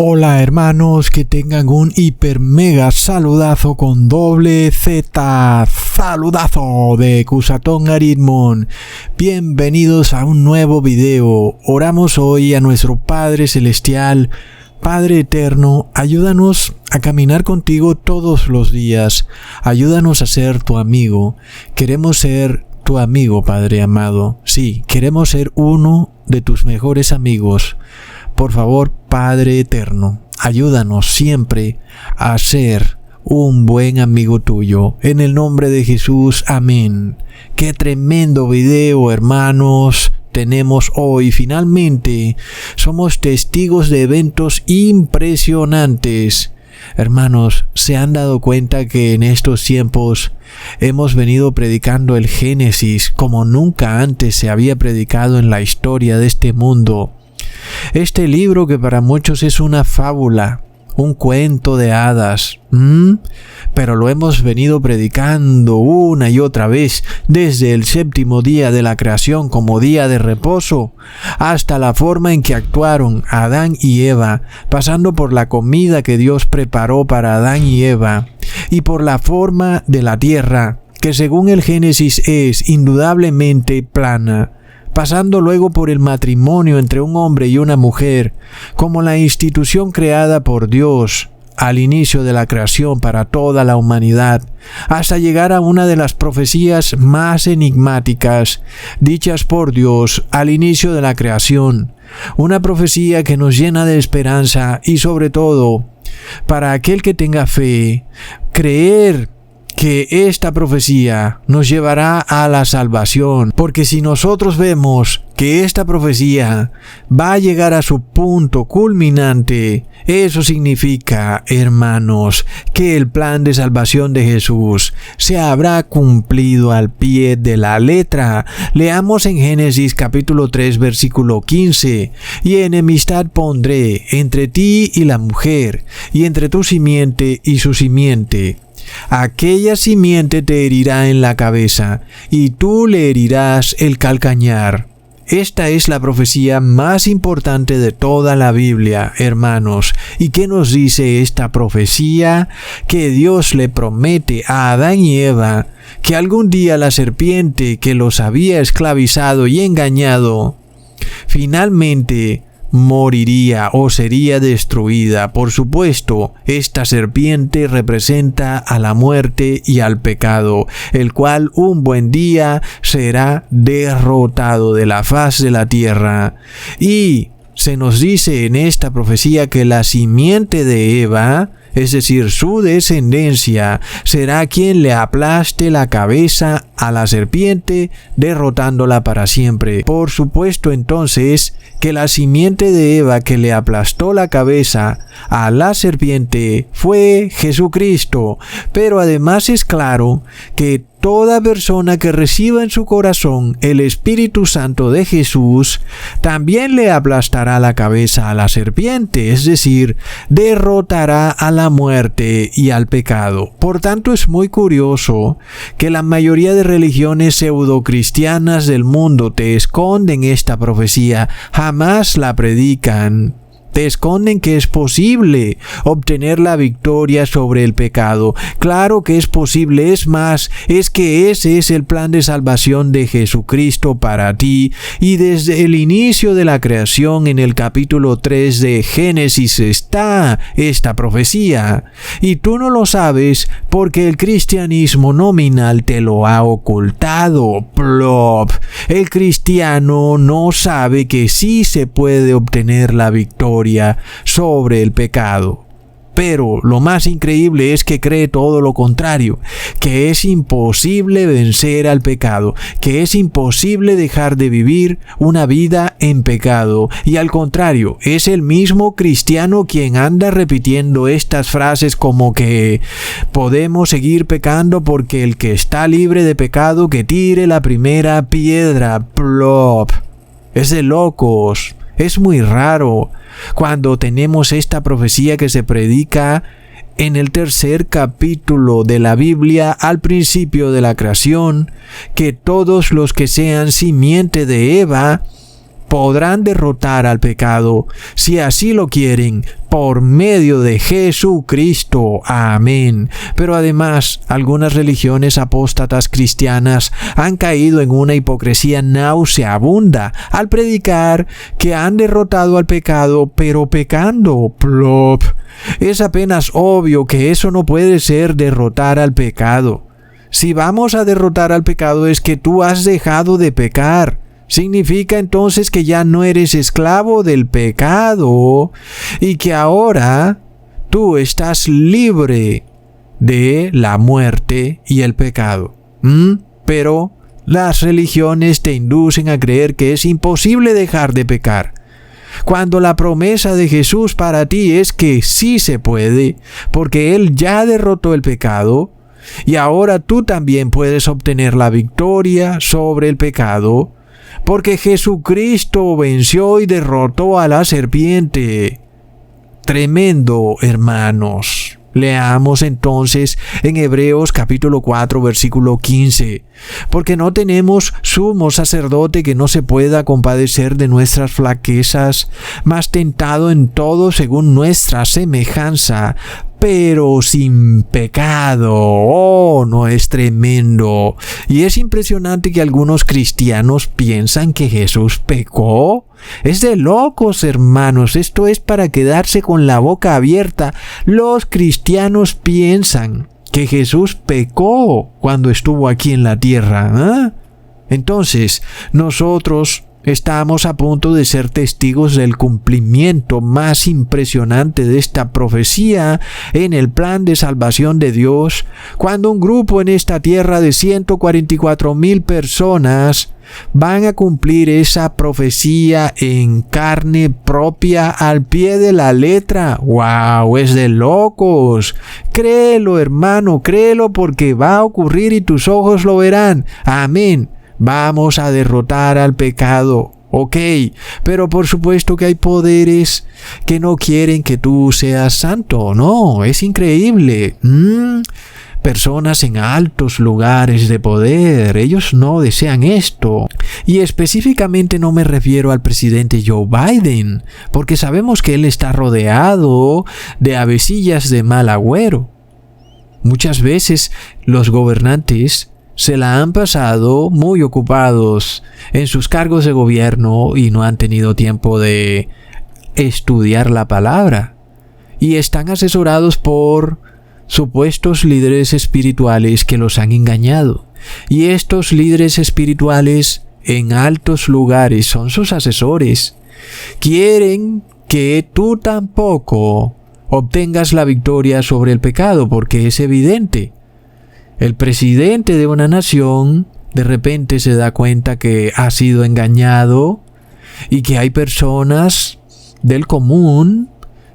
Hola hermanos, que tengan un hiper mega saludazo con doble Z, saludazo de Cusatón Aritmon. Bienvenidos a un nuevo video. Oramos hoy a nuestro Padre Celestial. Padre Eterno, ayúdanos a caminar contigo todos los días. Ayúdanos a ser tu amigo. Queremos ser tu amigo, Padre amado. Sí, queremos ser uno de tus mejores amigos. Por favor, Padre Eterno, ayúdanos siempre a ser un buen amigo tuyo. En el nombre de Jesús, amén. Qué tremendo video, hermanos, tenemos hoy. Finalmente, somos testigos de eventos impresionantes. Hermanos, ¿se han dado cuenta que en estos tiempos hemos venido predicando el Génesis como nunca antes se había predicado en la historia de este mundo? Este libro que para muchos es una fábula, un cuento de hadas, pero lo hemos venido predicando una y otra vez desde el séptimo día de la creación como día de reposo, hasta la forma en que actuaron Adán y Eva, pasando por la comida que Dios preparó para Adán y Eva, y por la forma de la tierra, que según el Génesis es indudablemente plana, pasando luego por el matrimonio entre un hombre y una mujer, como la institución creada por Dios al inicio de la creación para toda la humanidad, hasta llegar a una de las profecías más enigmáticas dichas por Dios al inicio de la creación, una profecía que nos llena de esperanza y sobre todo, para aquel que tenga fe, creer que esta profecía nos llevará a la salvación, porque si nosotros vemos que esta profecía va a llegar a su punto culminante, eso significa, hermanos, que el plan de salvación de Jesús se habrá cumplido al pie de la letra. Leamos en Génesis capítulo 3 versículo 15: y enemistad pondré entre ti y la mujer, y entre tu simiente y su simiente. Aquella simiente te herirá en la cabeza, y tú le herirás el calcañar. Esta es la profecía más importante de toda la Biblia, hermanos. ¿Y qué nos dice esta profecía? Que Dios le promete a Adán y Eva que algún día la serpiente que los había esclavizado y engañado, finalmente moriría o sería destruida. Por supuesto, esta serpiente representa a la muerte y al pecado, el cual un buen día será derrotado de la faz de la tierra. Y se nos dice en esta profecía que la simiente de Eva, es decir, su descendencia, será quien le aplaste la cabeza a la serpiente, derrotándola para siempre. Por supuesto, entonces, que la simiente de Eva que le aplastó la cabeza a la serpiente fue Jesucristo. Pero además es claro que toda persona que reciba en su corazón el Espíritu Santo de Jesús también le aplastará la cabeza a la serpiente, es decir, derrotará a la muerte y al pecado. Por tanto, es muy curioso que la mayoría de religiones pseudocristianas del mundo te esconden esta profecía, jamás la predican. Te esconden que es posible obtener la victoria sobre el pecado. Claro que es posible, es más, es que ese es el plan de salvación de Jesucristo para ti. Y desde el inicio de la creación, en el capítulo 3 de Génesis, está esta profecía. Y tú no lo sabes porque el cristianismo nominal te lo ha ocultado. Plop. El cristiano no sabe que sí se puede obtener la victoria sobre el pecado. Pero lo más increíble es que cree todo lo contrario, que es imposible vencer al pecado, que es imposible dejar de vivir una vida en pecado. Y al contrario, es el mismo cristiano quien anda repitiendo estas frases como que podemos seguir pecando porque el que está libre de pecado que tire la primera piedra. Plop. Es de locos. Es muy raro cuando tenemos esta profecía que se predica en el tercer capítulo de la Biblia al principio de la creación, que todos los que sean simiente de Eva podrán derrotar al pecado, si así lo quieren, por medio de Jesucristo. Amén. Pero además, algunas religiones apóstatas cristianas han caído en una hipocresía nauseabunda al predicar que han derrotado al pecado, pero pecando. Plop. Es apenas obvio que eso no puede ser derrotar al pecado. Si vamos a derrotar al pecado es que tú has dejado de pecar. Significa entonces que ya no eres esclavo del pecado y que ahora tú estás libre de la muerte y el pecado. Pero las religiones te inducen a creer que es imposible dejar de pecar, cuando la promesa de Jesús para ti es que sí se puede, porque Él ya derrotó el pecado y ahora tú también puedes obtener la victoria sobre el pecado, porque Jesucristo venció y derrotó a la serpiente. Tremendo, hermanos. Leamos entonces en Hebreos capítulo 4 versículo 15. Porque no tenemos sumo sacerdote que no se pueda compadecer de nuestras flaquezas, mas tentado en todo según nuestra semejanza, pero sin pecado. Oh, no es tremendo. Y es impresionante que algunos cristianos piensan que Jesús pecó. Es de locos, hermanos. Esto es para quedarse con la boca abierta. Los cristianos piensan que Jesús pecó cuando estuvo aquí en la tierra. Entonces, nosotros estamos a punto de ser testigos del cumplimiento más impresionante de esta profecía en el plan de salvación de Dios, cuando un grupo en esta tierra de 144,000 personas van a cumplir esa profecía en carne propia al pie de la letra. ¡Wow! Es de locos. Créelo, hermano, créelo, porque va a ocurrir y tus ojos lo verán. Amén. Vamos a derrotar al pecado. Ok, pero por supuesto que hay poderes que no quieren que tú seas santo. No, es increíble. Personas en altos lugares de poder, ellos no desean esto. Y específicamente no me refiero al presidente Joe Biden, porque sabemos que él está rodeado de avecillas de mal agüero. Muchas veces los gobernantes se la han pasado muy ocupados en sus cargos de gobierno y no han tenido tiempo de estudiar la palabra. Y están asesorados por supuestos líderes espirituales que los han engañado. Y estos líderes espirituales en altos lugares son sus asesores. Quieren que tú tampoco obtengas la victoria sobre el pecado, porque es evidente. El presidente de una nación de repente se da cuenta que ha sido engañado y que hay personas del común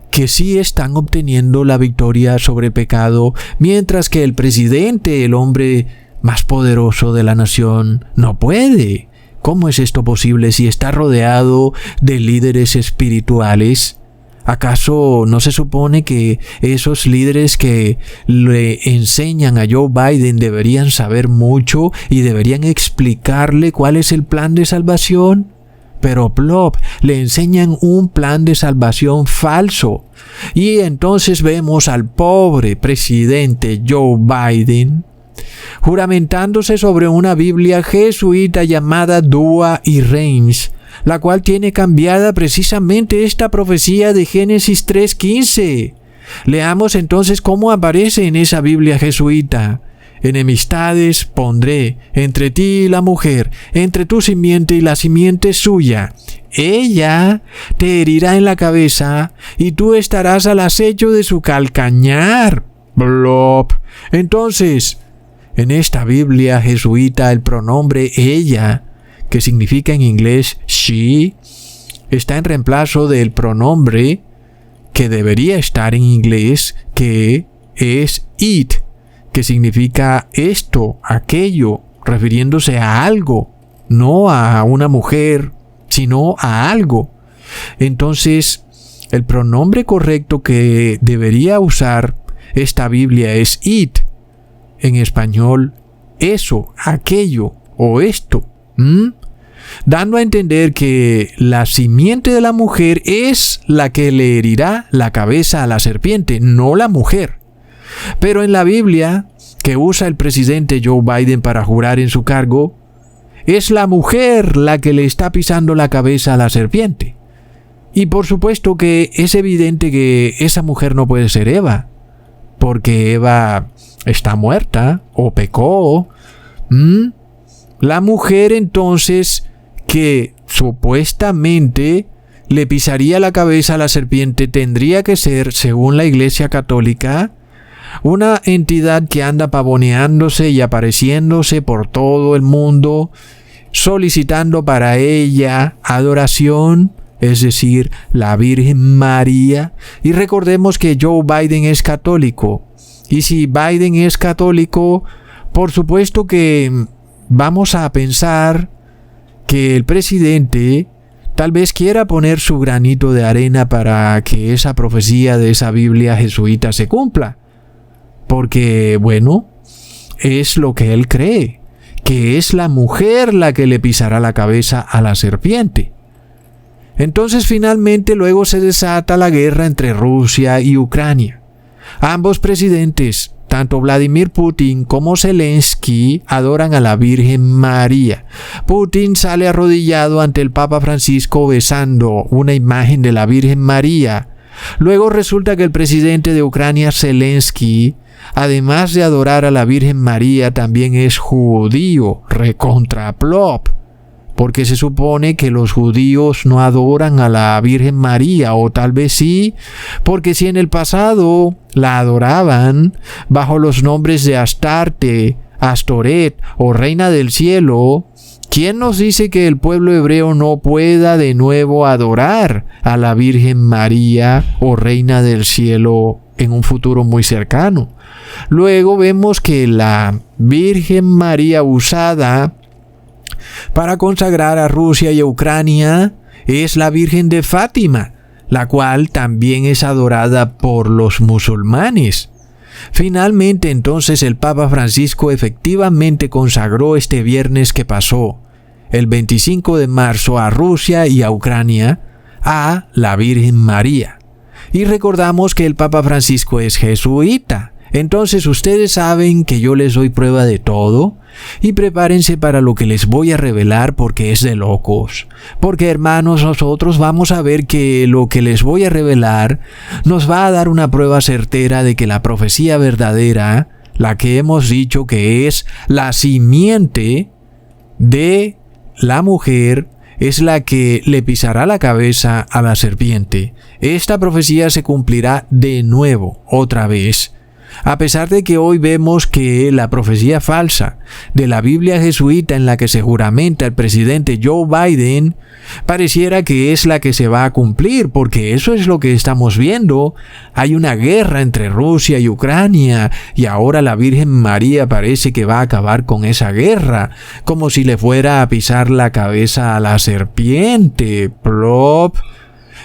que sí están obteniendo la victoria sobre el pecado, mientras que el presidente, el hombre más poderoso de la nación, no puede. ¿Cómo es esto posible si está rodeado de líderes espirituales? ¿Acaso no se supone que esos líderes que le enseñan a Joe Biden deberían saber mucho y deberían explicarle cuál es el plan de salvación? Pero plop, le enseñan un plan de salvación falso. Y entonces vemos al pobre presidente Joe Biden juramentándose sobre una Biblia jesuita llamada Dua y Reims, la cual tiene cambiada precisamente esta profecía de Génesis 3:15. Leamos entonces cómo aparece en esa Biblia jesuita. Enemistades pondré entre ti y la mujer, entre tu simiente y la simiente suya. Ella te herirá en la cabeza y tú estarás al acecho de su calcañar. Blop. Entonces, en esta Biblia jesuita el pronombre ella, que significa en inglés she, está en reemplazo del pronombre que debería estar en inglés, que es it, que significa esto, aquello, refiriéndose a algo, no a una mujer, sino a algo. Entonces, el pronombre correcto que debería usar esta Biblia es it. En español, eso, aquello o esto. dando a entender que la simiente de la mujer es la que le herirá la cabeza a la serpiente, no la mujer. Pero en la Biblia, que usa el presidente Joe Biden para jurar en su cargo, es la mujer la que le está pisando la cabeza a la serpiente. Y por supuesto que es evidente que esa mujer no puede ser Eva, porque Eva está muerta o pecó. La mujer entonces que supuestamente le pisaría la cabeza a la serpiente tendría que ser, según la Iglesia Católica, una entidad que anda pavoneándose y apareciéndose por todo el mundo, solicitando para ella adoración, es decir, la Virgen María. Y recordemos que Joe Biden es católico. Y si Biden es católico, por supuesto que vamos a pensar que el presidente tal vez quiera poner su granito de arena para que esa profecía de esa Biblia jesuita se cumpla. Porque, bueno, es lo que él cree, que es la mujer la que le pisará la cabeza a la serpiente. Entonces finalmente luego se desata la guerra entre Rusia y Ucrania. Ambos presidentes, tanto Vladimir Putin como Zelensky, adoran a la Virgen María. Putin sale arrodillado ante el Papa Francisco besando una imagen de la Virgen María. Luego resulta que el presidente de Ucrania, Zelensky, además de adorar a la Virgen María, también es judío, recontraplop. Porque se supone que los judíos no adoran a la Virgen María, o tal vez sí, porque si en el pasado la adoraban bajo los nombres de Astarte, Astoret o Reina del Cielo, ¿quién nos dice que el pueblo hebreo no pueda de nuevo adorar a la Virgen María o Reina del Cielo en un futuro muy cercano? Luego vemos que la Virgen María usada para consagrar a Rusia y a Ucrania es la Virgen de Fátima, la cual también es adorada por los musulmanes. Finalmente, entonces, el Papa Francisco efectivamente consagró este viernes que pasó, el 25 de marzo, a Rusia y a Ucrania, a la Virgen María. Y recordamos que el Papa Francisco es jesuita. Entonces ustedes saben que yo les doy prueba de todo, y prepárense para lo que les voy a revelar, porque es de locos. Porque, hermanos, nosotros vamos a ver que lo que les voy a revelar nos va a dar una prueba certera de que la profecía verdadera, la que hemos dicho que es la simiente de la mujer, es la que le pisará la cabeza a la serpiente. Esta profecía se cumplirá de nuevo, otra vez. A pesar de que hoy vemos que la profecía falsa de la Biblia jesuita en la que se juramenta el presidente Joe Biden pareciera que es la que se va a cumplir, porque eso es lo que estamos viendo. Hay una guerra entre Rusia y Ucrania y ahora la Virgen María parece que va a acabar con esa guerra, como si le fuera a pisar la cabeza a la serpiente. Plop.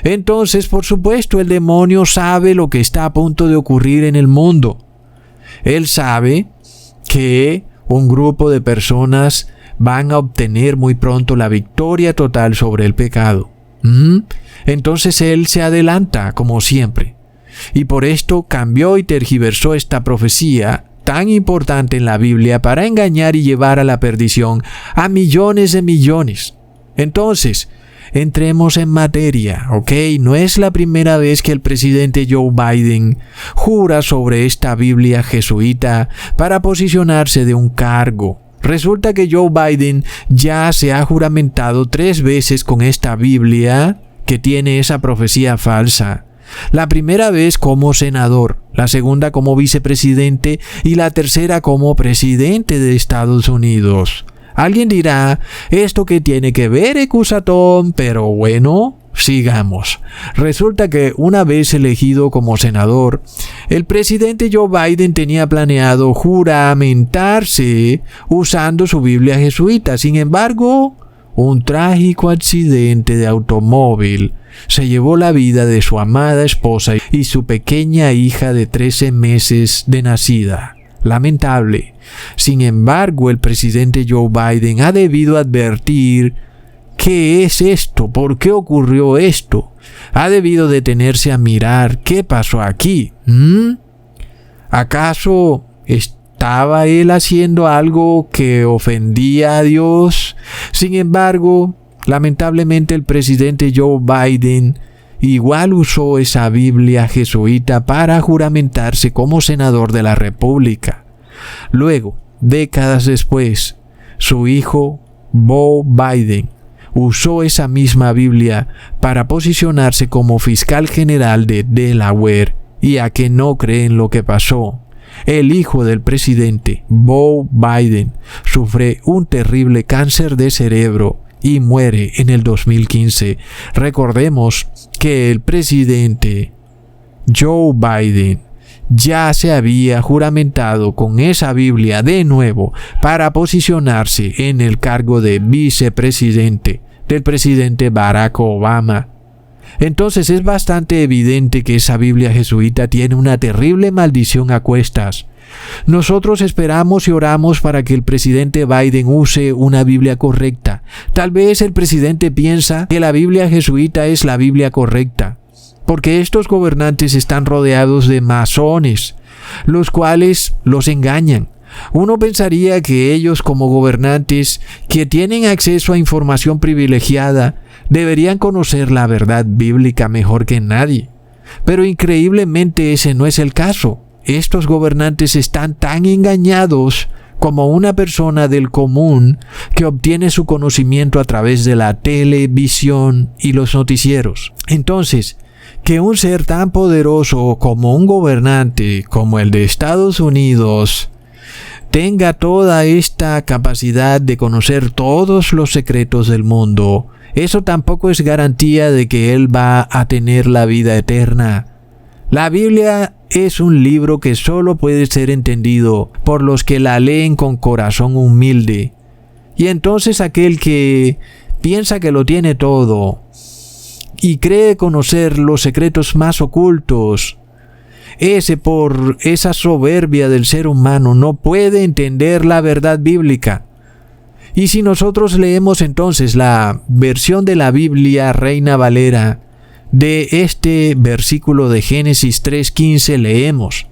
Entonces, por supuesto, el demonio sabe lo que está a punto de ocurrir en el mundo. Él sabe que un grupo de personas van a obtener muy pronto la victoria total sobre el pecado. Entonces él se adelanta, como siempre. Y por esto cambió y tergiversó esta profecía tan importante en la Biblia para engañar y llevar a la perdición a millones de millones. Entonces, entremos en materia, ¿ok? No es la primera vez que el presidente Joe Biden jura sobre esta Biblia jesuita para posicionarse de un cargo. Resulta que Joe Biden ya se ha juramentado 3 veces con esta Biblia que tiene esa profecía falsa. La primera vez como senador, la segunda como vicepresidente y la tercera como presidente de Estados Unidos. Alguien dirá, ¿esto qué tiene que ver, Ecusatón? Pero bueno, sigamos. Resulta que una vez elegido como senador, el presidente Joe Biden tenía planeado juramentarse usando su Biblia jesuita. Sin embargo, un trágico accidente de automóvil se llevó la vida de su amada esposa y su pequeña hija de 13 meses de nacida. Lamentable. Sin embargo, el presidente Joe Biden ha debido advertir ¿qué es esto? ¿Por qué ocurrió esto? Ha debido detenerse a mirar qué pasó aquí. ¿Acaso estaba él haciendo algo que ofendía a Dios? Sin embargo, lamentablemente el presidente Joe Biden igual usó esa Biblia jesuita para juramentarse como senador de la República. Luego, décadas después, su hijo, Beau Biden, usó esa misma Biblia para posicionarse como fiscal general de Delaware. Y a que no creen lo que pasó, el hijo del presidente, Beau Biden, sufre un terrible cáncer de cerebro y muere en el 2015. Recordemos que el presidente Joe Biden ya se había juramentado con esa Biblia de nuevo para posicionarse en el cargo de vicepresidente del presidente Barack Obama. Entonces es bastante evidente que esa Biblia jesuita tiene una terrible maldición a cuestas. Nosotros esperamos y oramos para que el presidente Biden use una Biblia correcta. Tal vez el presidente piensa que la Biblia jesuita es la Biblia correcta, porque estos gobernantes están rodeados de masones, los cuales los engañan. Uno pensaría que ellos, como gobernantes que tienen acceso a información privilegiada, deberían conocer la verdad bíblica mejor que nadie. Pero increíblemente ese no es el caso. Estos gobernantes están tan engañados como una persona del común que obtiene su conocimiento a través de la televisión y los noticieros. Entonces, que un ser tan poderoso como un gobernante como el de Estados Unidos tenga toda esta capacidad de conocer todos los secretos del mundo, eso tampoco es garantía de que él va a tener la vida eterna. La Biblia es un libro que solo puede ser entendido por los que la leen con corazón humilde. Y entonces aquel que piensa que lo tiene todo y cree conocer los secretos más ocultos, ese por esa soberbia del ser humano no puede entender la verdad bíblica. Y si nosotros leemos entonces la versión de la Biblia Reina Valera, de este versículo de Génesis 3:15 leemos: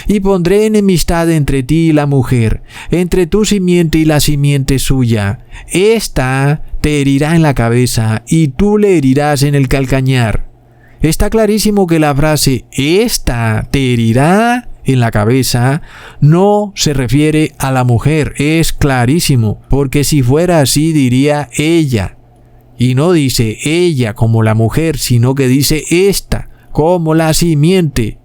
y pondré enemistad entre ti y la mujer, entre tu simiente y la simiente suya. Esta te herirá en la cabeza y tú le herirás en el calcañar. Está clarísimo que la frase esta te herirá en la cabeza no se refiere a la mujer. Es clarísimo, porque si fuera así diría ella. Y no dice ella como la mujer, sino que dice esta como la simiente.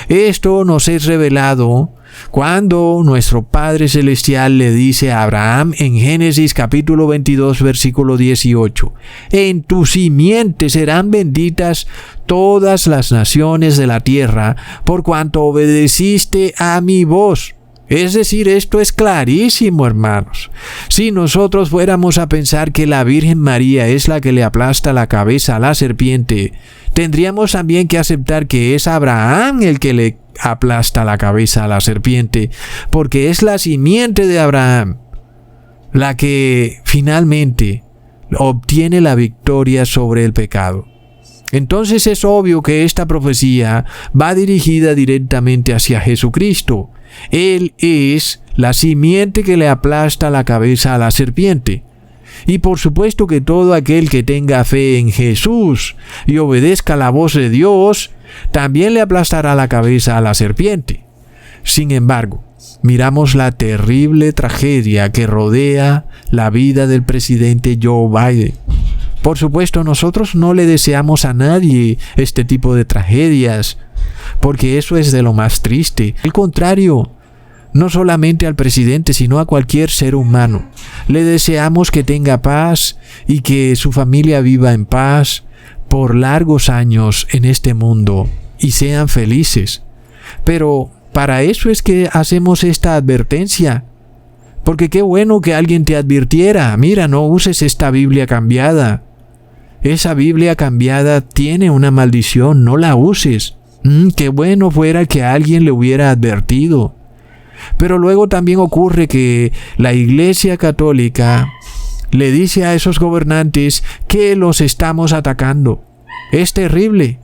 Esto nos es revelado cuando nuestro Padre Celestial le dice a Abraham en Génesis capítulo 22 versículo 18: en tu simiente serán benditas todas las naciones de la tierra, por cuanto obedeciste a mi voz. Es decir, esto es clarísimo, hermanos. Si nosotros fuéramos a pensar que la Virgen María es la que le aplasta la cabeza a la serpiente, tendríamos también que aceptar que es Abraham el que le aplasta la cabeza a la serpiente, porque es la simiente de Abraham la que finalmente obtiene la victoria sobre el pecado. Entonces es obvio que esta profecía va dirigida directamente hacia Jesucristo. Él es la simiente que le aplasta la cabeza a la serpiente. Y por supuesto que todo aquel que tenga fe en Jesús y obedezca la voz de Dios, también le aplastará la cabeza a la serpiente. Sin embargo, miramos la terrible tragedia que rodea la vida del presidente Joe Biden. Por supuesto, nosotros no le deseamos a nadie este tipo de tragedias, porque eso es de lo más triste. Al contrario, no solamente al presidente, sino a cualquier ser humano. Le deseamos que tenga paz y que su familia viva en paz por largos años en este mundo y sean felices. Pero para eso es que hacemos esta advertencia. Porque qué bueno que alguien te advirtiera: mira, no uses esta Biblia cambiada. Esa Biblia cambiada tiene una maldición, no la uses. Qué bueno fuera que alguien le hubiera advertido. Pero luego también ocurre que la Iglesia Católica le dice a esos gobernantes que los estamos atacando. Es terrible.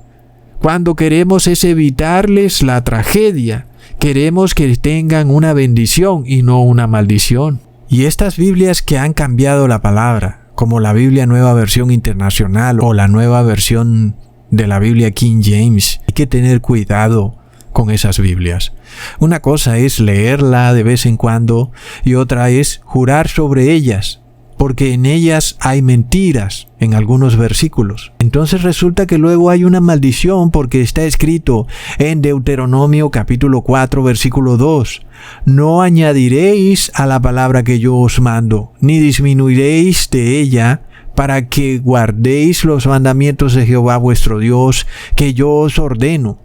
Cuando queremos es evitarles la tragedia. Queremos que tengan una bendición y no una maldición. Y estas Biblias que han cambiado la palabra, como la Biblia Nueva Versión Internacional o la nueva versión de la Biblia King James, hay que tener cuidado con esas Biblias. Una cosa es leerla de vez en cuando y otra es jurar sobre ellas, porque en ellas hay mentiras en algunos versículos. Entonces resulta que luego hay una maldición porque está escrito en Deuteronomio capítulo 4 versículo 2: no añadiréis a la palabra que yo os mando, ni disminuiréis de ella, para que guardéis los mandamientos de Jehová vuestro Dios, que yo os ordeno.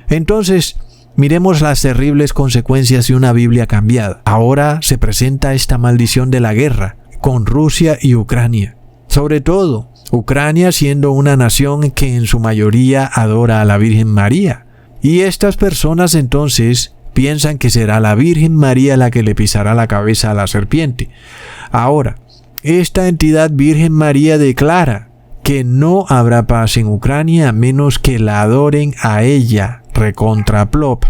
Entonces, miremos las terribles consecuencias de una Biblia cambiada. Ahora se presenta esta maldición de la guerra con Rusia y Ucrania. Sobre todo, Ucrania siendo una nación que en su mayoría adora a la Virgen María. Y estas personas entonces piensan que será la Virgen María la que le pisará la cabeza a la serpiente. Ahora, esta entidad Virgen María declara que no habrá paz en Ucrania a menos que la adoren a ella, recontra plop.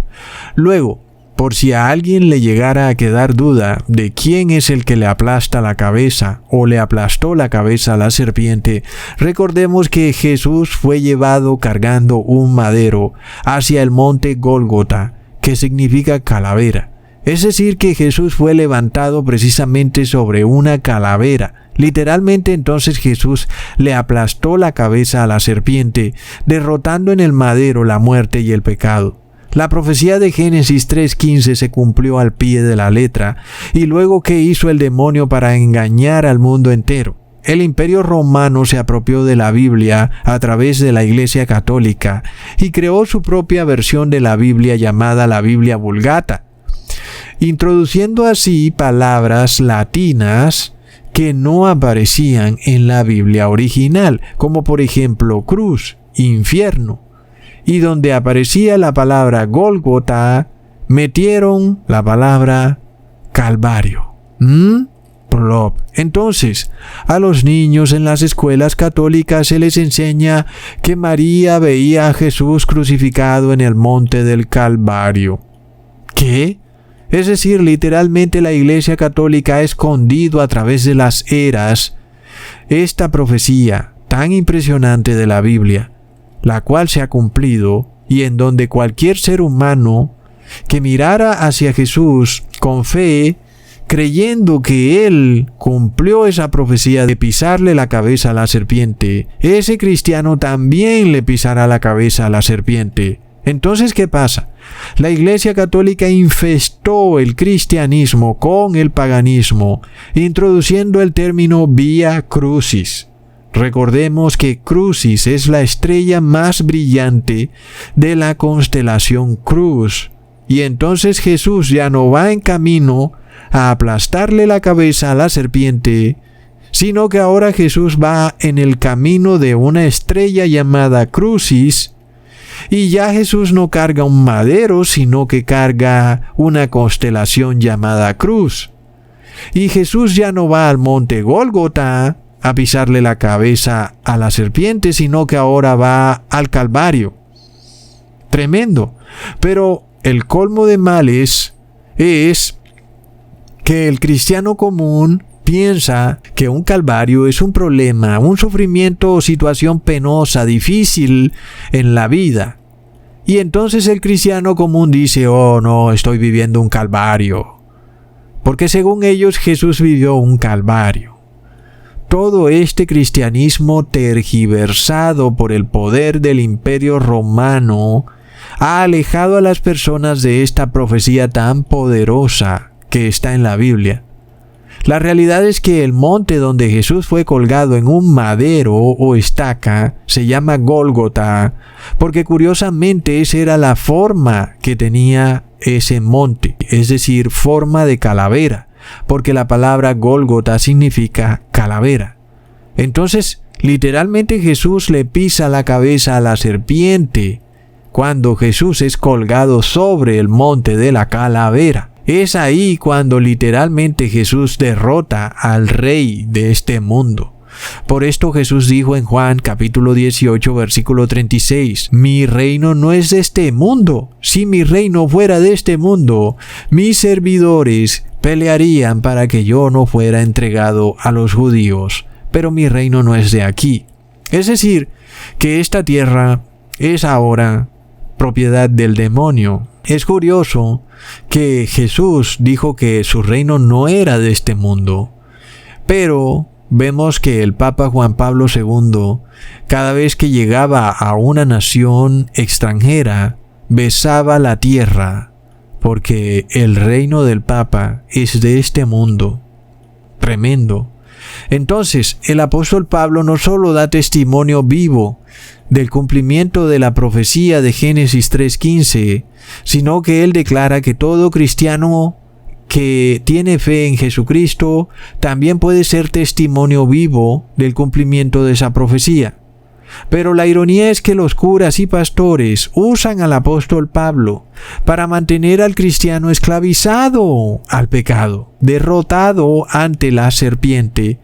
Luego, por si a alguien le llegara a quedar duda de quién es el que le aplasta la cabeza o le aplastó la cabeza a la serpiente, recordemos que Jesús fue llevado cargando un madero hacia el monte Gólgota, que significa calavera. Es decir, que Jesús fue levantado precisamente sobre una calavera. Literalmente entonces Jesús le aplastó la cabeza a la serpiente, derrotando en el madero la muerte y el pecado. La profecía de Génesis 3:15 se cumplió al pie de la letra. ¿Y luego qué hizo el demonio para engañar al mundo entero? El Imperio Romano se apropió de la Biblia a través de la Iglesia Católica y creó su propia versión de la Biblia llamada la Biblia Vulgata, introduciendo así palabras latinas que no aparecían en la Biblia original, como por ejemplo cruz, infierno, y donde aparecía la palabra Gólgota, metieron la palabra Calvario. Plop. Entonces, a los niños en las escuelas católicas se les enseña que María veía a Jesús crucificado en el monte del Calvario. ¿Qué? Es decir, literalmente la Iglesia Católica ha escondido a través de las eras esta profecía tan impresionante de la Biblia, la cual se ha cumplido y en donde cualquier ser humano que mirara hacia Jesús con fe, creyendo que Él cumplió esa profecía de pisarle la cabeza a la serpiente, ese cristiano también le pisará la cabeza a la serpiente. Entonces, ¿qué pasa? La Iglesia Católica infestó el cristianismo con el paganismo, introduciendo el término Vía Crucis. Recordemos que Crucis es la estrella más brillante de la constelación Cruz, y entonces Jesús ya no va en camino a aplastarle la cabeza a la serpiente, sino que ahora Jesús va en el camino de una estrella llamada Crucis. Y ya Jesús no carga un madero, sino que carga una constelación llamada cruz. Y Jesús ya no va al monte Gólgota a pisarle la cabeza a la serpiente, sino que ahora va al Calvario. Tremendo. Pero el colmo de males es que el cristiano común piensa que un calvario es un problema, un sufrimiento o situación penosa, difícil en la vida. Y entonces el cristiano común dice: oh no, estoy viviendo un calvario. Porque según ellos Jesús vivió un calvario. Todo este cristianismo tergiversado por el poder del Imperio Romano ha alejado a las personas de esta profecía tan poderosa que está en la Biblia. La realidad es que el monte donde Jesús fue colgado en un madero o estaca se llama Gólgota, porque curiosamente esa era la forma que tenía ese monte, es decir, forma de calavera, porque la palabra Gólgota significa calavera. Entonces, literalmente Jesús le pisa la cabeza a la serpiente cuando Jesús es colgado sobre el monte de la calavera. Es ahí cuando literalmente Jesús derrota al rey de este mundo. Por esto Jesús dijo en Juan capítulo 18 versículo 36, mi reino no es de este mundo. Si mi reino fuera de este mundo, mis servidores pelearían para que yo no fuera entregado a los judíos. Pero mi reino no es de aquí. Es decir, que esta tierra es ahora propiedad del demonio. Es curioso que Jesús dijo que su reino no era de este mundo, pero vemos que el Papa Juan Pablo II, cada vez que llegaba a una nación extranjera, besaba la tierra, porque el reino del Papa es de este mundo. Tremendo. Entonces, el apóstol Pablo no solo da testimonio vivo del cumplimiento de la profecía de Génesis 3:15, sino que él declara que todo cristiano que tiene fe en Jesucristo también puede ser testimonio vivo del cumplimiento de esa profecía. Pero la ironía es que los curas y pastores usan al apóstol Pablo para mantener al cristiano esclavizado al pecado, derrotado ante la serpiente,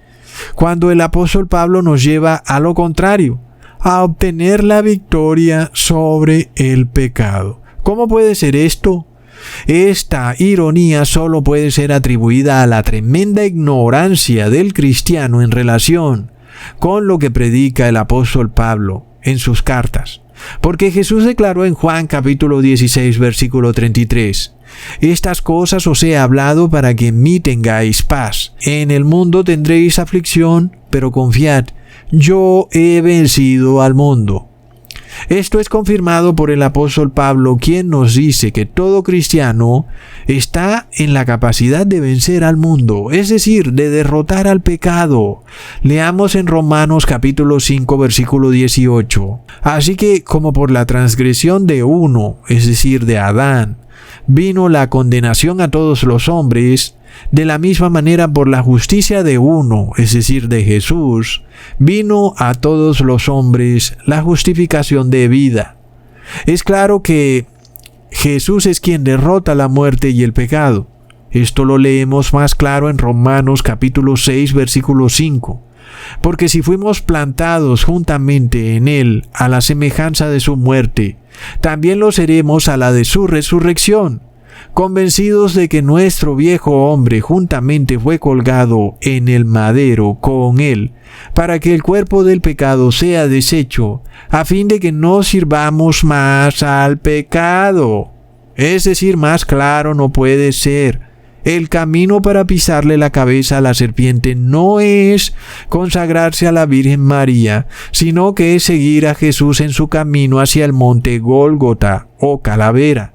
cuando el apóstol Pablo nos lleva a lo contrario, a obtener la victoria sobre el pecado. ¿Cómo puede ser esto? Esta ironía solo puede ser atribuida a la tremenda ignorancia del cristiano en relación con lo que predica el apóstol Pablo en sus cartas. Porque Jesús declaró en Juan capítulo 16 versículo 33, estas cosas os he hablado para que en mí tengáis paz. En el mundo tendréis aflicción, pero confiad, yo he vencido al mundo. Esto es confirmado por el apóstol Pablo, quien nos dice que todo cristiano está en la capacidad de vencer al mundo, es decir, de derrotar al pecado. Leamos en Romanos capítulo 5 versículo 18. Así que como por la transgresión de uno, es decir, de Adán, vino la condenación a todos los hombres, de la misma manera por la justicia de uno, es decir, de Jesús, vino a todos los hombres la justificación de vida. Es claro que Jesús es quien derrota la muerte y el pecado. Esto lo leemos más claro en Romanos capítulo 6 versículo 5. Porque si fuimos plantados juntamente en Él a la semejanza de su muerte, también lo seremos a la de su resurrección, convencidos de que nuestro viejo hombre juntamente fue colgado en el madero con Él, para que el cuerpo del pecado sea deshecho, a fin de que no sirvamos más al pecado. Es decir, más claro no puede ser. El camino para pisarle la cabeza a la serpiente no es consagrarse a la Virgen María, sino que es seguir a Jesús en su camino hacia el monte Gólgota o Calavera.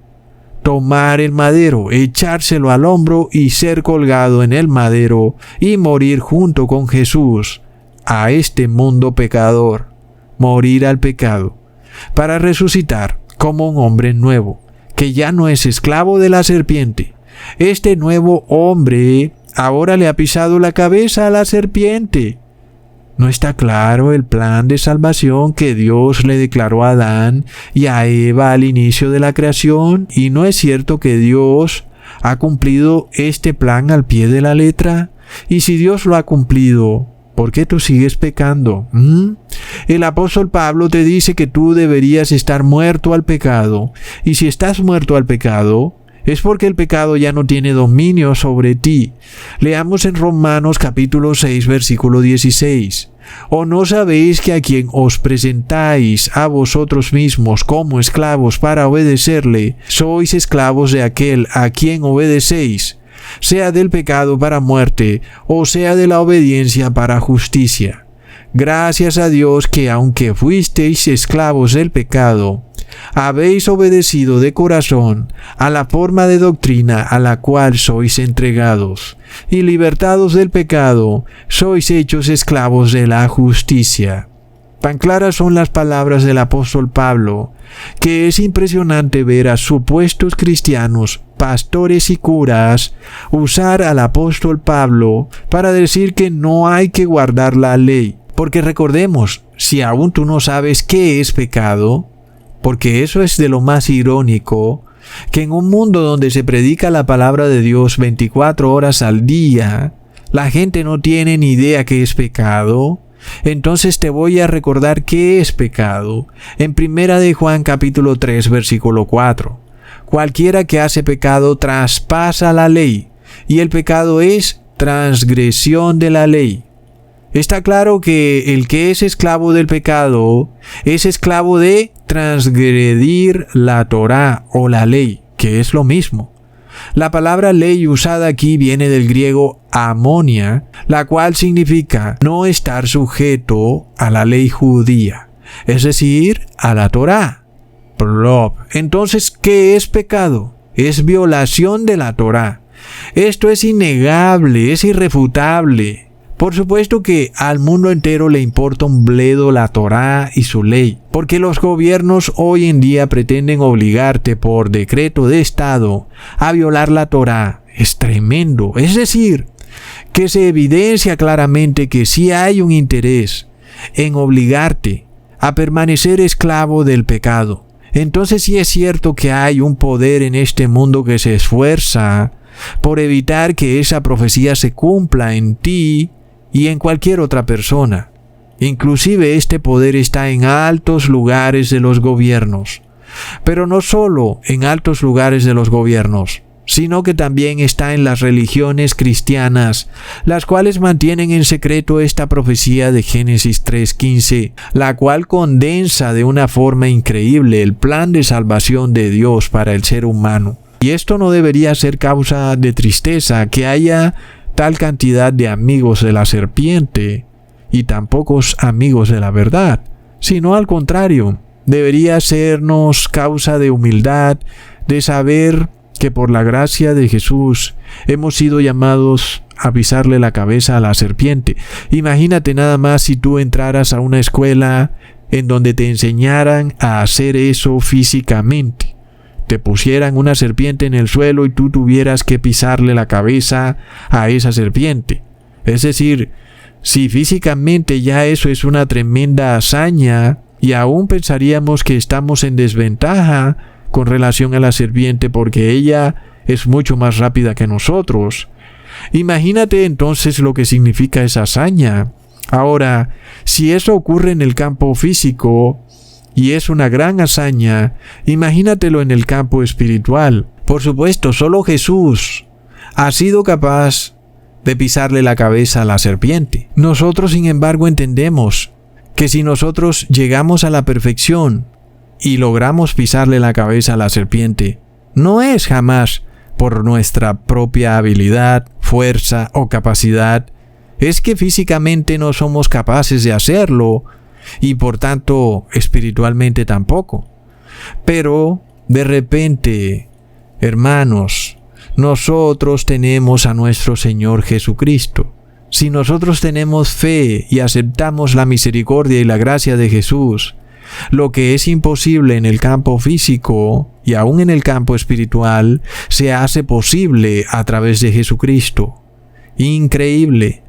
Tomar el madero, echárselo al hombro y ser colgado en el madero y morir junto con Jesús a este mundo pecador, morir al pecado, para resucitar como un hombre nuevo, que ya no es esclavo de la serpiente. Este nuevo hombre ahora le ha pisado la cabeza a la serpiente. ¿No está claro el plan de salvación que Dios le declaró a Adán y a Eva al inicio de la creación? ¿Y no es cierto que Dios ha cumplido este plan al pie de la letra? Y si Dios lo ha cumplido, ¿por qué tú sigues pecando? El apóstol Pablo te dice que tú deberías estar muerto al pecado. Y si estás muerto al pecado, es porque el pecado ya no tiene dominio sobre ti. Leamos en Romanos capítulo 6 versículo 16. ¿O no sabéis que a quien os presentáis a vosotros mismos como esclavos para obedecerle, sois esclavos de aquel a quien obedecéis, sea del pecado para muerte, o sea de la obediencia para justicia? Gracias a Dios que aunque fuisteis esclavos del pecado, habéis obedecido de corazón a la forma de doctrina a la cual sois entregados, y libertados del pecado, sois hechos esclavos de la justicia. Tan claras son las palabras del apóstol Pablo, que es impresionante ver a supuestos cristianos, pastores y curas, usar al apóstol Pablo para decir que no hay que guardar la ley. Porque recordemos, si aún tú no sabes qué es pecado, porque eso es de lo más irónico, que en un mundo donde se predica la palabra de Dios 24 horas al día, la gente no tiene ni idea qué es pecado. Entonces te voy a recordar qué es pecado. En 1 de Juan capítulo 3 versículo 4. Cualquiera que hace pecado traspasa la ley, y el pecado es transgresión de la ley. Está claro que el que es esclavo del pecado es esclavo de transgredir la Torá o la ley, que es lo mismo. La palabra ley usada aquí viene del griego amonia, la cual significa no estar sujeto a la ley judía, es decir, a la Torá. Entonces, ¿qué es pecado? Es violación de la Torá. Esto es innegable, es irrefutable. Por supuesto que al mundo entero le importa un bledo la Torá y su ley, porque los gobiernos hoy en día pretenden obligarte por decreto de Estado a violar la Torá. Es tremendo. Es decir, que se evidencia claramente que sí hay un interés en obligarte a permanecer esclavo del pecado. Entonces sí es cierto que hay un poder en este mundo que se esfuerza por evitar que esa profecía se cumpla en ti y en cualquier otra persona. Inclusive este poder está en altos lugares de los gobiernos. Pero no solo en altos lugares de los gobiernos, sino que también está en las religiones cristianas, las cuales mantienen en secreto esta profecía de Génesis 3:15, la cual condensa de una forma increíble el plan de salvación de Dios para el ser humano. Y esto no debería ser causa de tristeza que haya tal cantidad de amigos de la serpiente y tan pocos amigos de la verdad, sino al contrario, debería sernos causa de humildad, de saber que por la gracia de Jesús hemos sido llamados a pisarle la cabeza a la serpiente. Imagínate nada más si tú entraras a una escuela en donde te enseñaran a hacer eso físicamente. Te pusieran una serpiente en el suelo y tú tuvieras que pisarle la cabeza a esa serpiente. Es decir, si físicamente ya eso es una tremenda hazaña y aún pensaríamos que estamos en desventaja con relación a la serpiente porque ella es mucho más rápida que nosotros. Imagínate entonces lo que significa esa hazaña. Ahora, si eso ocurre en el campo físico, y es una gran hazaña, imagínatelo en el campo espiritual. Por supuesto, solo Jesús ha sido capaz de pisarle la cabeza a la serpiente. Nosotros, sin embargo, entendemos que si nosotros llegamos a la perfección y logramos pisarle la cabeza a la serpiente, no es jamás por nuestra propia habilidad, fuerza o capacidad, es que físicamente no somos capaces de hacerlo, y por tanto espiritualmente tampoco. Pero de repente, hermanos, nosotros tenemos a nuestro Señor Jesucristo. Si nosotros tenemos fe y aceptamos la misericordia y la gracia de Jesús, lo que es imposible en el campo físico y aún en el campo espiritual se hace posible a través de Jesucristo. Increíble.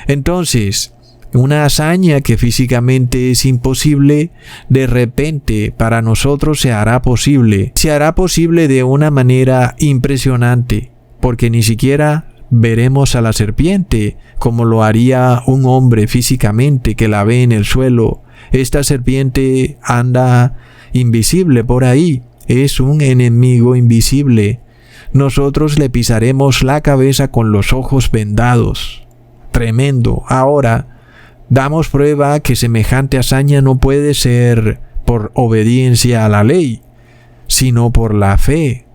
Entonces, una hazaña que físicamente es imposible, de repente para nosotros se hará posible. Se hará posible de una manera impresionante, porque ni siquiera veremos a la serpiente como lo haría un hombre físicamente que la ve en el suelo. Esta serpiente anda invisible por ahí, es un enemigo invisible. Nosotros le pisaremos la cabeza con los ojos vendados. Tremendo. Ahora, damos prueba que semejante hazaña no puede ser por obediencia a la ley, sino por la fe.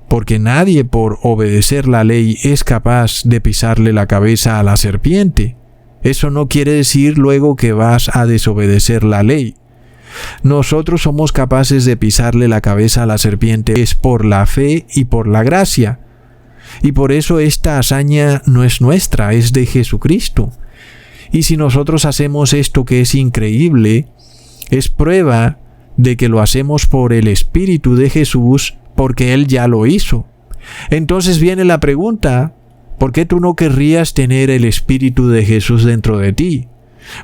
Porque nadie por obedecer la ley es capaz de pisarle la cabeza a la serpiente. Eso no quiere decir luego que vas a desobedecer la ley. Nosotros somos capaces de pisarle la cabeza a la serpiente es por la fe y por la gracia. Y por eso esta hazaña no es nuestra, es de Jesucristo. Y si nosotros hacemos esto que es increíble, es prueba de que lo hacemos por el Espíritu de Jesús, porque Él ya lo hizo. Entonces viene la pregunta, ¿por qué tú no querrías tener el Espíritu de Jesús dentro de ti?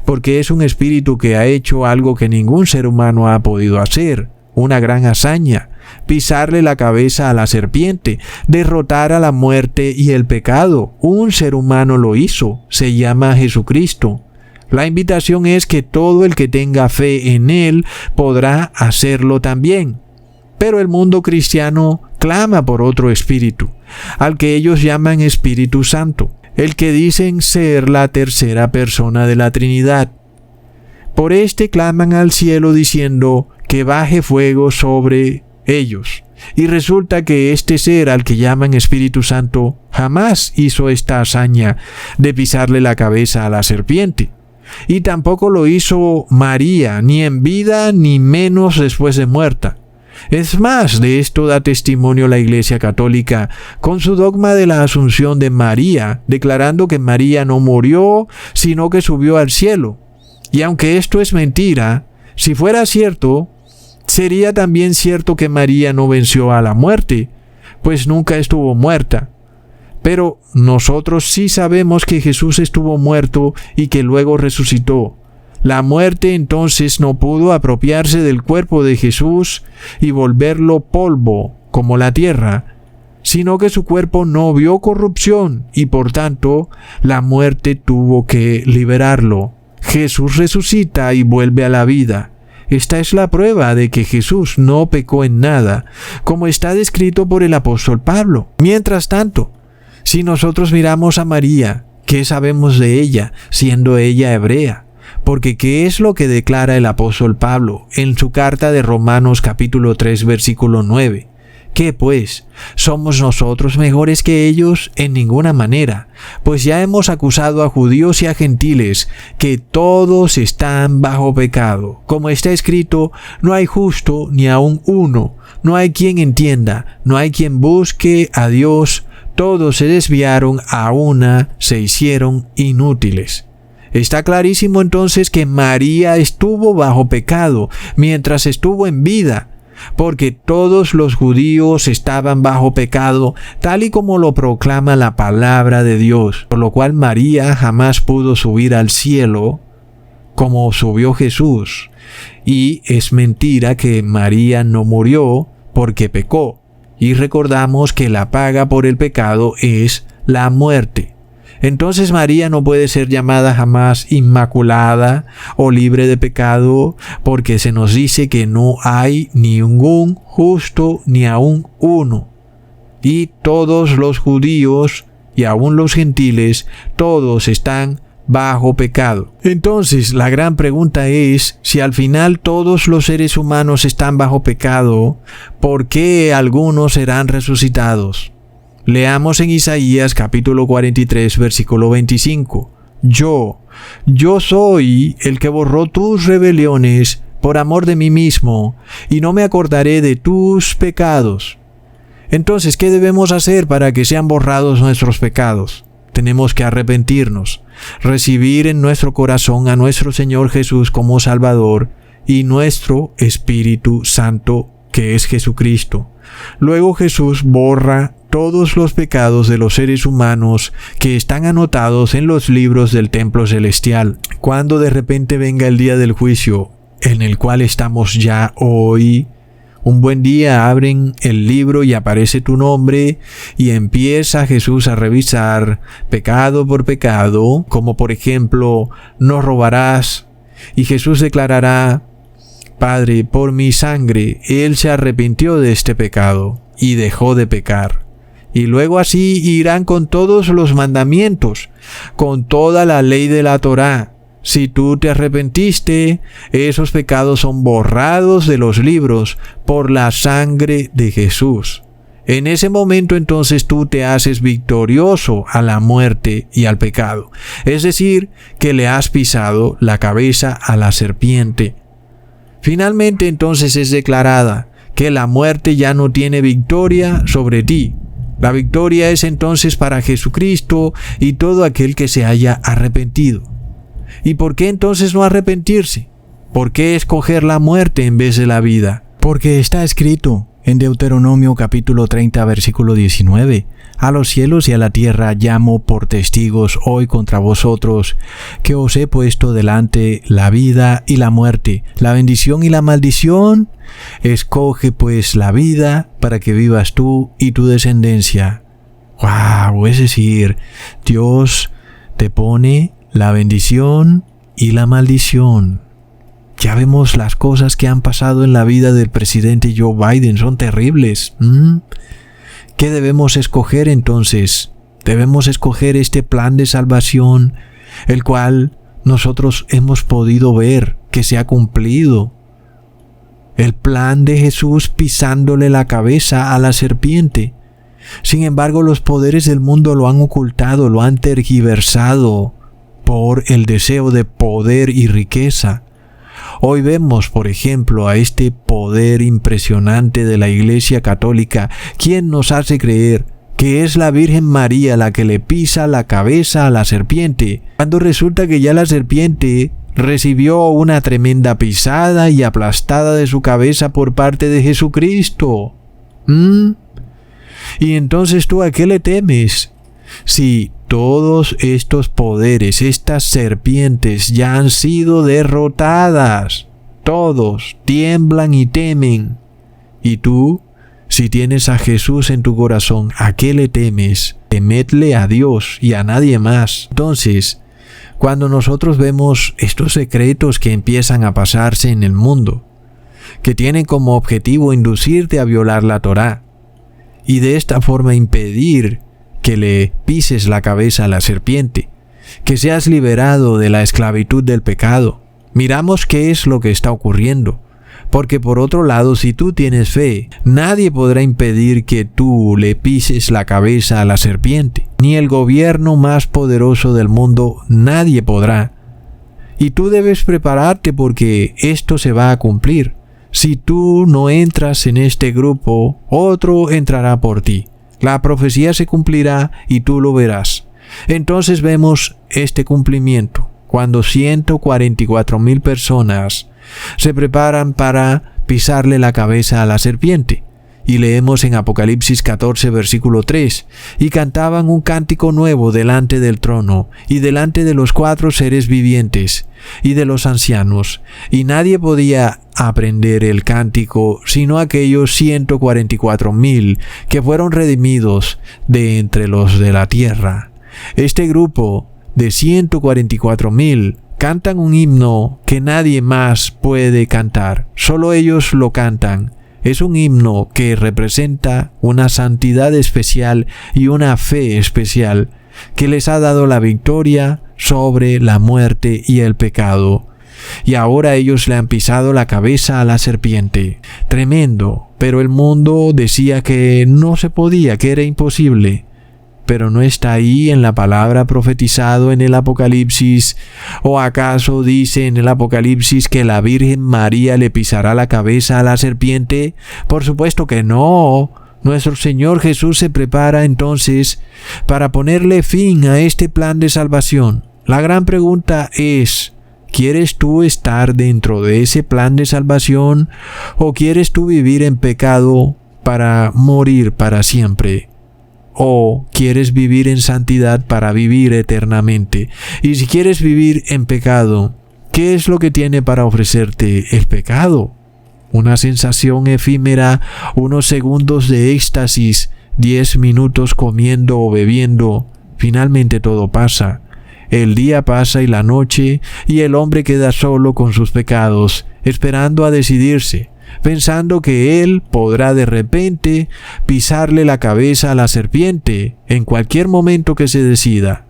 Porque es un Espíritu que ha hecho algo que ningún ser humano ha podido hacer, una gran hazaña. pisarle la cabeza a la serpiente, derrotar a la muerte y el pecado. Un ser humano lo hizo, se llama Jesucristo. La invitación es que todo el que tenga fe en Él podrá hacerlo también. Pero el mundo cristiano clama por otro espíritu, al que ellos llaman Espíritu Santo, el que dicen ser la tercera persona de la Trinidad. Por este claman al cielo diciendo que baje fuego sobre ellos. Y resulta que este ser al que llaman Espíritu Santo jamás hizo esta hazaña de pisarle la cabeza a la serpiente. Y tampoco lo hizo María, ni en vida, ni menos después de muerta. Es más, de esto da testimonio la Iglesia Católica con su dogma de la Asunción de María, declarando que María no murió, sino que subió al cielo. Y aunque esto es mentira, si fuera cierto, sería también cierto que María no venció a la muerte, pues nunca estuvo muerta. Pero nosotros sí sabemos que Jesús estuvo muerto y que luego resucitó. La muerte entonces no pudo apropiarse del cuerpo de Jesús y volverlo polvo como la tierra, sino que su cuerpo no vio corrupción y por tanto la muerte tuvo que liberarlo. Jesús resucita y vuelve a la vida. Esta es la prueba de que Jesús no pecó en nada, como está descrito por el apóstol Pablo. Mientras tanto, si nosotros miramos a María, ¿qué sabemos de ella, siendo ella hebrea? Porque ¿qué es lo que declara el apóstol Pablo en su carta de Romanos capítulo 3 versículo 9? ¿Qué pues? ¿Somos nosotros mejores que ellos? En ninguna manera, pues ya hemos acusado a judíos y a gentiles que todos están bajo pecado. Como está escrito, no hay justo ni aun uno, no hay quien entienda, no hay quien busque a Dios, todos se desviaron, a una se hicieron inútiles. Está clarísimo entonces que María estuvo bajo pecado mientras estuvo en vida, porque todos los judíos estaban bajo pecado, tal y como lo proclama la palabra de Dios, por lo cual María jamás pudo subir al cielo como subió Jesús. Y es mentira que María no murió porque pecó. Y recordamos que la paga por el pecado es la muerte. Entonces María no puede ser llamada jamás inmaculada o libre de pecado, porque se nos dice que no hay ningún justo ni aun uno. Y todos los judíos y aun los gentiles, todos están bajo pecado. Entonces la gran pregunta es, si al final todos los seres humanos están bajo pecado, ¿por qué algunos serán resucitados? Leamos en Isaías capítulo 43 versículo 25. Yo soy el que borró tus rebeliones por amor de mí mismo, y no me acordaré de tus pecados. Entonces, ¿qué debemos hacer para que sean borrados nuestros pecados? Tenemos que arrepentirnos, recibir en nuestro corazón a nuestro Señor Jesús como Salvador y nuestro Espíritu Santo, que es Jesucristo. Luego Jesús borra todos los pecados de los seres humanos que están anotados en los libros del templo celestial. Cuando de repente venga el día del juicio, en el cual estamos ya hoy, un buen día abren el libro y aparece tu nombre y empieza Jesús a revisar pecado por pecado, como por ejemplo, no robarás, y Jesús declarará: Padre, por mi sangre, Él se arrepintió de este pecado y dejó de pecar. Y luego así irán con todos los mandamientos, con toda la ley de la Torá. Si tú te arrepentiste, esos pecados son borrados de los libros por la sangre de Jesús. En ese momento entonces tú te haces victorioso a la muerte y al pecado. Es decir, que le has pisado la cabeza a la serpiente. Finalmente entonces es declarada que la muerte ya no tiene victoria sobre ti. La victoria es entonces para Jesucristo y todo aquel que se haya arrepentido. ¿Y por qué entonces no arrepentirse? ¿Por qué escoger la muerte en vez de la vida? Porque está escrito: En Deuteronomio capítulo 30 versículo 19, a los cielos y a la tierra llamo por testigos hoy contra vosotros, que os he puesto delante la vida y la muerte, la bendición y la maldición. Escoge pues la vida para que vivas tú y tu descendencia. ¡Wow! Es decir, Dios te pone la bendición y la maldición. Ya vemos las cosas que han pasado en la vida del presidente Joe Biden, son terribles. ¿Qué debemos escoger entonces? Debemos escoger este plan de salvación, el cual nosotros hemos podido ver que se ha cumplido. El plan de Jesús pisándole la cabeza a la serpiente. Sin embargo, los poderes del mundo lo han ocultado, lo han tergiversado por el deseo de poder y riqueza. Hoy vemos, por ejemplo, a este poder impresionante de la Iglesia Católica, quien nos hace creer que es la Virgen María la que le pisa la cabeza a la serpiente, cuando resulta que ya la serpiente recibió una tremenda pisada y aplastada de su cabeza por parte de Jesucristo. Y entonces, ¿tú a qué le temes? Si todos estos poderes, estas serpientes ya han sido derrotadas, todos tiemblan y temen. Y tú, si tienes a Jesús en tu corazón, ¿a qué le temes? Temedle a Dios y a nadie más. Entonces, cuando nosotros vemos estos secretos que empiezan a pasarse en el mundo, que tienen como objetivo inducirte a violar la Torá, y de esta forma impedir que le pises la cabeza a la serpiente, que seas liberado de la esclavitud del pecado. Miramos qué es lo que está ocurriendo, porque por otro lado, si tú tienes fe, nadie podrá impedir que tú le pises la cabeza a la serpiente, ni el gobierno más poderoso del mundo, nadie podrá. Y tú debes prepararte porque esto se va a cumplir. Si tú no entras en este grupo, otro entrará por ti. La profecía se cumplirá y tú lo verás. Entonces vemos este cumplimiento, cuando 144,000 personas se preparan para pisarle la cabeza a la serpiente. Y leemos en Apocalipsis 14, versículo 3, y cantaban un cántico nuevo delante del trono, y delante de los 4 seres vivientes, y de los ancianos, y nadie podía aprender el cántico, sino aquellos 144,000 que fueron redimidos de entre los de la tierra. Este grupo de 144,000 cantan un himno que nadie más puede cantar, solo ellos lo cantan. Es un himno que representa una santidad especial y una fe especial que les ha dado la victoria sobre la muerte y el pecado. Y ahora ellos le han pisado la cabeza a la serpiente. Tremendo, pero el mundo decía que no se podía, que era imposible. Pero no está ahí en la palabra profetizado en el Apocalipsis. ¿O acaso dice en el Apocalipsis que la Virgen María le pisará la cabeza a la serpiente? Por supuesto que no. Nuestro Señor Jesús se prepara entonces para ponerle fin a este plan de salvación. La gran pregunta es, ¿quieres tú estar dentro de ese plan de salvación o quieres tú vivir en pecado para morir para siempre? ¿O quieres vivir en santidad para vivir eternamente? Y si quieres vivir en pecado, ¿qué es lo que tiene para ofrecerte el pecado? Una sensación efímera, unos segundos de éxtasis, 10 minutos comiendo o bebiendo. Finalmente todo pasa. El día pasa y la noche, y el hombre queda solo con sus pecados, esperando a decidirse, pensando que él podrá de repente pisarle la cabeza a la serpiente en cualquier momento que se decida.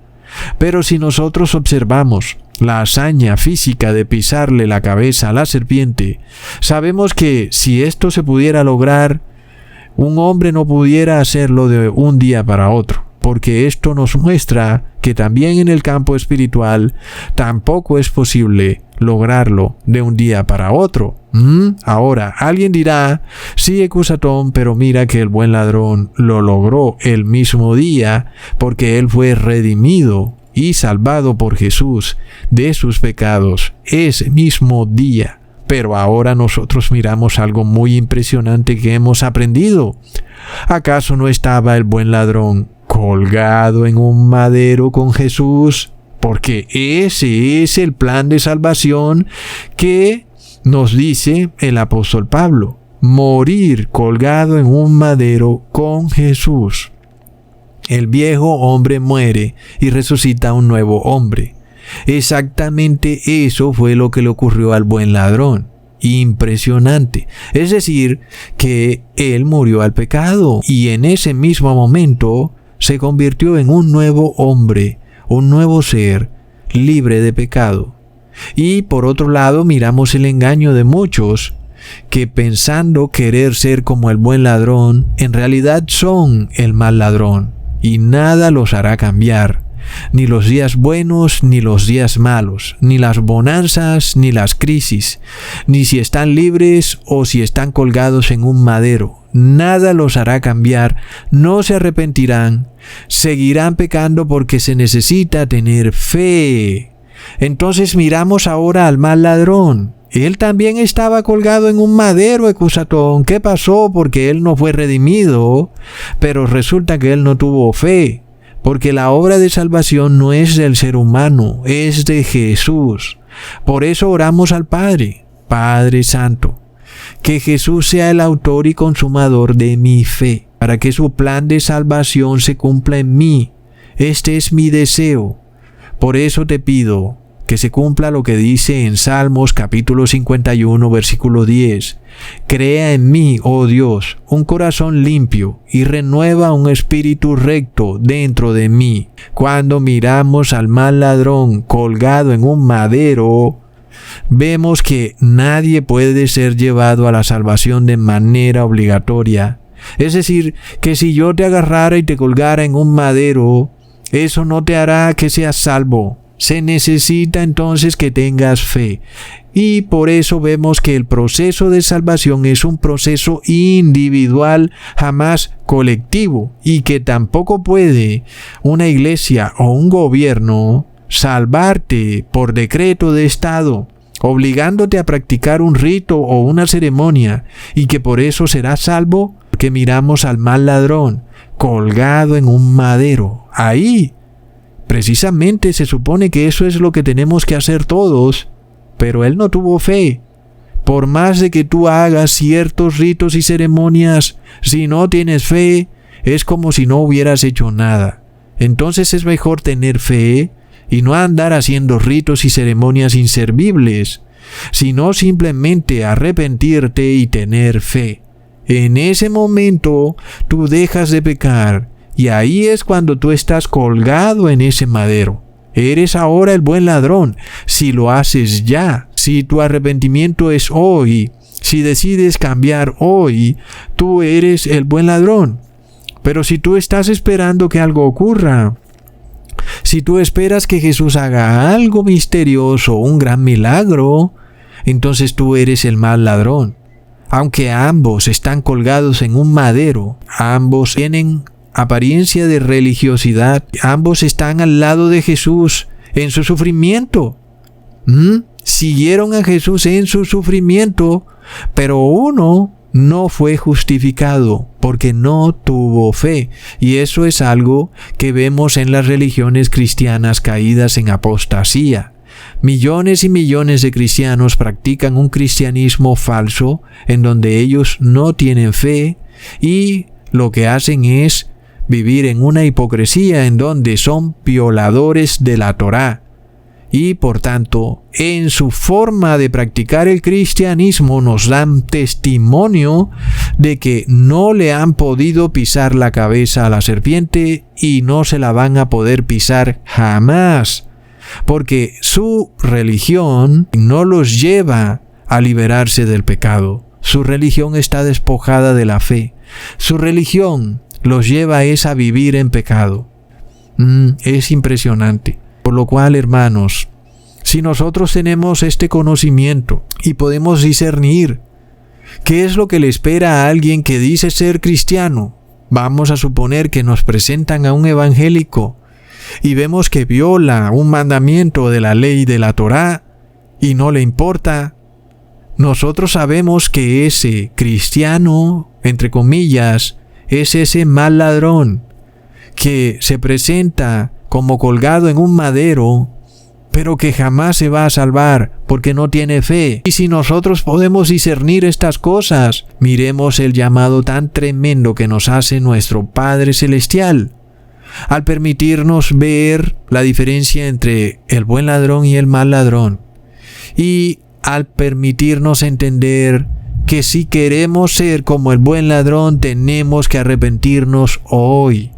Pero si nosotros observamos la hazaña física de pisarle la cabeza a la serpiente, sabemos que si esto se pudiera lograr, un hombre no pudiera hacerlo de un día para otro, porque esto nos muestra que también en el campo espiritual tampoco es posible lograrlo de un día para otro. Ahora, alguien dirá, sí, Ecusatón, pero mira que el buen ladrón lo logró el mismo día, porque él fue redimido y salvado por Jesús de sus pecados ese mismo día. Pero ahora nosotros miramos algo muy impresionante que hemos aprendido. ¿Acaso no estaba el buen ladrón colgado en un madero con Jesús? Porque ese es el plan de salvación que nos dice el apóstol Pablo. Morir colgado en un madero con Jesús. El viejo hombre muere y resucita un nuevo hombre. Exactamente eso fue lo que le ocurrió al buen ladrón. Impresionante. Es decir, que él murió al pecado y en ese mismo momento se convirtió en un nuevo hombre, un nuevo ser, libre de pecado. Y por otro lado miramos el engaño de muchos que pensando querer ser como el buen ladrón, en realidad son el mal ladrón y nada los hará cambiar. Ni los días buenos, ni los días malos, ni las bonanzas, ni las crisis, ni si están libres o si están colgados en un madero. Nada los hará cambiar, no se arrepentirán, seguirán pecando porque se necesita tener fe. Entonces miramos ahora al mal ladrón. Él también estaba colgado en un madero, Ecusatón. ¿Qué pasó? Porque él no fue redimido, pero resulta que él no tuvo fe. Porque la obra de salvación no es del ser humano, es de Jesús. Por eso oramos al Padre, Padre Santo, que Jesús sea el autor y consumador de mi fe, para que su plan de salvación se cumpla en mí. Este es mi deseo. Por eso te pido que se cumpla lo que dice en Salmos capítulo 51, versículo 10. Crea en mí, oh Dios, un corazón limpio y renueva un espíritu recto dentro de mí. Cuando miramos al mal ladrón colgado en un madero, vemos que nadie puede ser llevado a la salvación de manera obligatoria. Es decir, que si yo te agarrara y te colgara en un madero, eso no te hará que seas salvo. Se necesita entonces que tengas fe. Y por eso vemos que el proceso de salvación es un proceso individual, jamás colectivo, y que tampoco puede una iglesia o un gobierno salvarte por decreto de Estado, obligándote a practicar un rito o una ceremonia, y que por eso serás salvo, porque miramos al mal ladrón colgado en un madero. Ahí precisamente se supone que eso es lo que tenemos que hacer todos, pero él no tuvo fe. Por más de que tú hagas ciertos ritos y ceremonias, si no tienes fe, es como si no hubieras hecho nada. Entonces es mejor tener fe y no andar haciendo ritos y ceremonias inservibles, sino simplemente arrepentirte y tener fe. En ese momento tú dejas de pecar. Y ahí es cuando tú estás colgado en ese madero. Eres ahora el buen ladrón, si lo haces ya. Si tu arrepentimiento es hoy, si decides cambiar hoy, tú eres el buen ladrón. Pero si tú estás esperando que algo ocurra, si tú esperas que Jesús haga algo misterioso, un gran milagro, entonces tú eres el mal ladrón. Aunque ambos están colgados en un madero, ambos tienen apariencia de religiosidad, ambos están al lado de Jesús en su sufrimiento. Siguieron a Jesús en su sufrimiento, pero uno no fue justificado porque no tuvo fe. Y eso es algo que vemos en las religiones cristianas caídas en apostasía. Millones y millones de cristianos practican un cristianismo falso en donde ellos no tienen fe y lo que hacen es vivir en una hipocresía en donde son violadores de la Torá. Y por tanto, en su forma de practicar el cristianismo nos dan testimonio de que no le han podido pisar la cabeza a la serpiente y no se la van a poder pisar jamás. Porque su religión no los lleva a liberarse del pecado. Su religión está despojada de la fe. Su religión los lleva a vivir en pecado. Es impresionante. Por lo cual, hermanos, si nosotros tenemos este conocimiento y podemos discernir qué es lo que le espera a alguien que dice ser cristiano, vamos a suponer que nos presentan a un evangélico y vemos que viola un mandamiento de la ley de la Torá y no le importa, nosotros sabemos que ese cristiano, entre comillas, es ese mal ladrón que se presenta como colgado en un madero, pero que jamás se va a salvar porque no tiene fe. Y si nosotros podemos discernir estas cosas, miremos el llamado tan tremendo que nos hace nuestro Padre Celestial, al permitirnos ver la diferencia entre el buen ladrón y el mal ladrón, y al permitirnos entender que si queremos ser como el buen ladrón, tenemos que arrepentirnos hoy.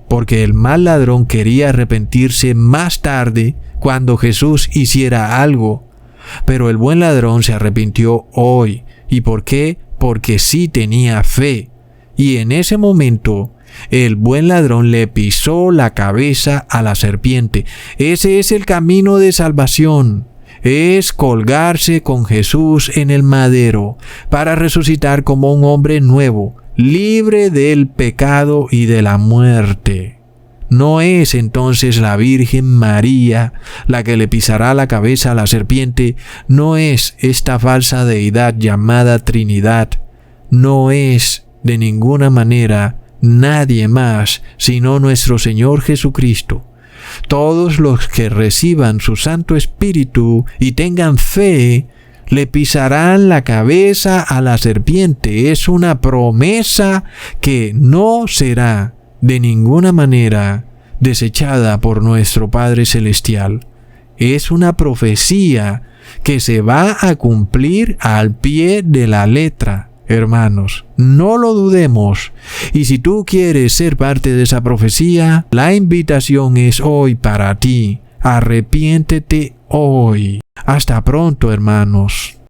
Porque el mal ladrón quería arrepentirse más tarde cuando Jesús hiciera algo. Pero el buen ladrón se arrepintió hoy. ¿Y por qué? Porque sí tenía fe. Y en ese momento, el buen ladrón le pisó la cabeza a la serpiente. Ese es el camino de salvación. Es colgarse con Jesús en el madero para resucitar como un hombre nuevo, libre del pecado y de la muerte. ¿No es entonces la Virgen María la que le pisará la cabeza a la serpiente? ¿No es esta falsa deidad llamada Trinidad? No es de ninguna manera nadie más sino nuestro Señor Jesucristo. Todos los que reciban su Santo Espíritu y tengan fe, le pisarán la cabeza a la serpiente. Es una promesa que no será de ninguna manera desechada por nuestro Padre Celestial. Es una profecía que se va a cumplir al pie de la letra. Hermanos, no lo dudemos. Y si tú quieres ser parte de esa profecía, la invitación es hoy para ti. Arrepiéntete hoy. Hasta pronto, hermanos.